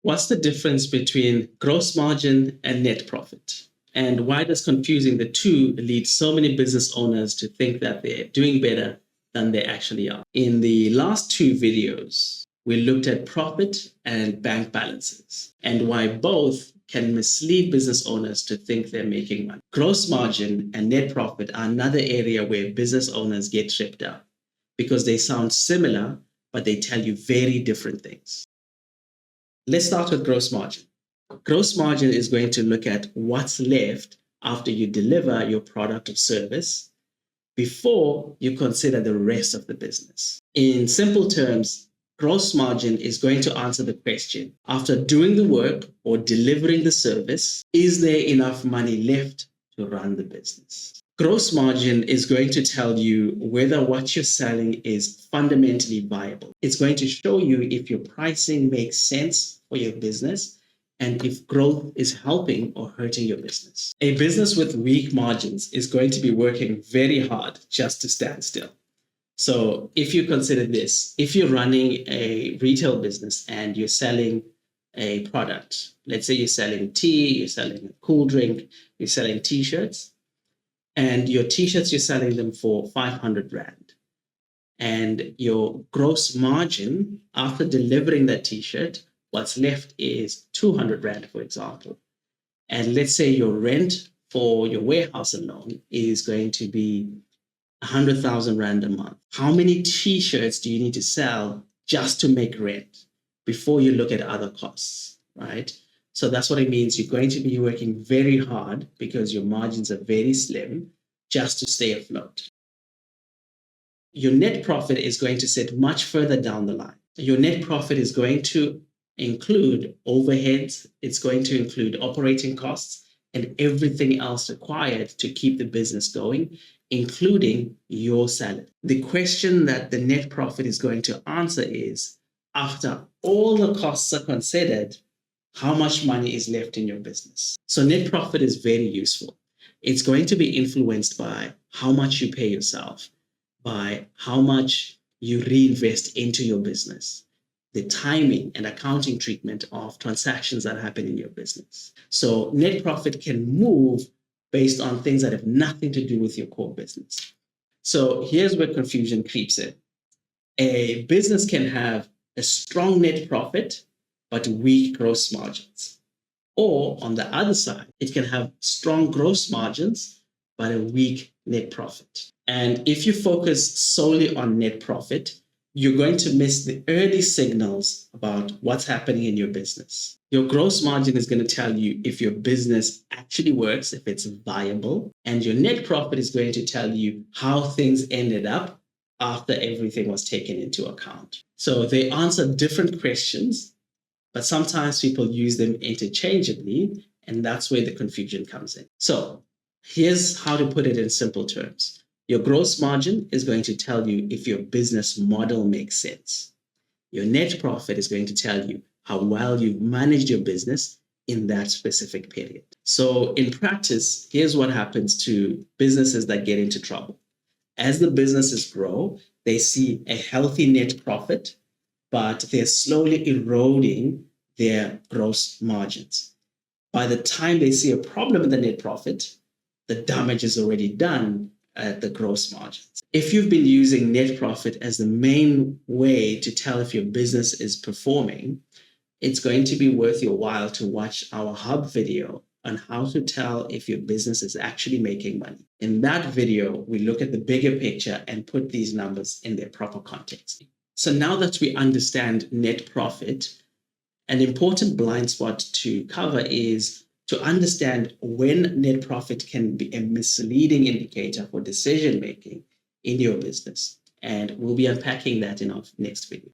What's the difference between gross margin and net profit? And why does confusing the two lead so many business owners to think that they're doing better than they actually are? In the last two videos, we looked at profit and bank balances and why both can mislead business owners to think they're making money. Gross margin and net profit are another area where business owners get tripped up because they sound similar, but they tell you very different things. Let's start with gross margin. Gross margin is going to look at what's left after you deliver your product or service before you consider the rest of the business. In simple terms, gross margin is going to answer the question, after doing the work or delivering the service, is there enough money left to run the business? Gross margin is going to tell you whether what you're selling is fundamentally viable. It's going to show you if your pricing makes sense for your business and if growth is helping or hurting your business. A business with weak margins is going to be working very hard just to stand still. So if you consider this, if you're running a retail business and you're selling a product, let's say you're selling tea, you're selling a cool drink, you're selling t-shirts, and your t-shirts, you're selling them for 500 Rand. And your gross margin after delivering that t-shirt, what's left is 200 Rand, for example. And let's say your rent for your warehouse alone is going to be 100,000 Rand a month. How many t-shirts do you need to sell just to make rent before you look at other costs, right? So that's what it means. You're going to be working very hard because your margins are very slim just to stay afloat. Your net profit is going to sit much further down the line. Your net profit is going to include overheads. It's going to include operating costs and everything else required to keep the business going, including your salary. The question that the net profit is going to answer is, after all the costs are considered, how much money is left in your business? So net profit is very useful. It's going to be influenced by how much you pay yourself, by how much you reinvest into your business, the timing and accounting treatment of transactions that happen in your business. So net profit can move based on things that have nothing to do with your core business. So here's where confusion creeps in. A business can have a strong net profit, but weak gross margins. Or on the other side, it can have strong gross margins, but a weak net profit. And if you focus solely on net profit, you're going to miss the early signals about what's happening in your business. Your gross margin is going to tell you if your business actually works, if it's viable, and your net profit is going to tell you how things ended up after everything was taken into account. So they answer different questions, but sometimes people use them interchangeably, and that's where the confusion comes in. So here's how to put it in simple terms. Your gross margin is going to tell you if your business model makes sense. Your net profit is going to tell you how well you've managed your business in that specific period. So in practice, here's what happens to businesses that get into trouble. As the businesses grow, they see a healthy net profit, but they're slowly eroding their gross margins. By the time they see a problem in the net profit, the damage is already done at the gross margins. If you've been using net profit as the main way to tell if your business is performing, it's going to be worth your while to watch our hub video on how to tell if your business is actually making money. In that video, we look at the bigger picture and put these numbers in their proper context. So now that we understand net profit, an important blind spot to cover is to understand when net profit can be a misleading indicator for decision-making in your business. And we'll be unpacking that in our next video.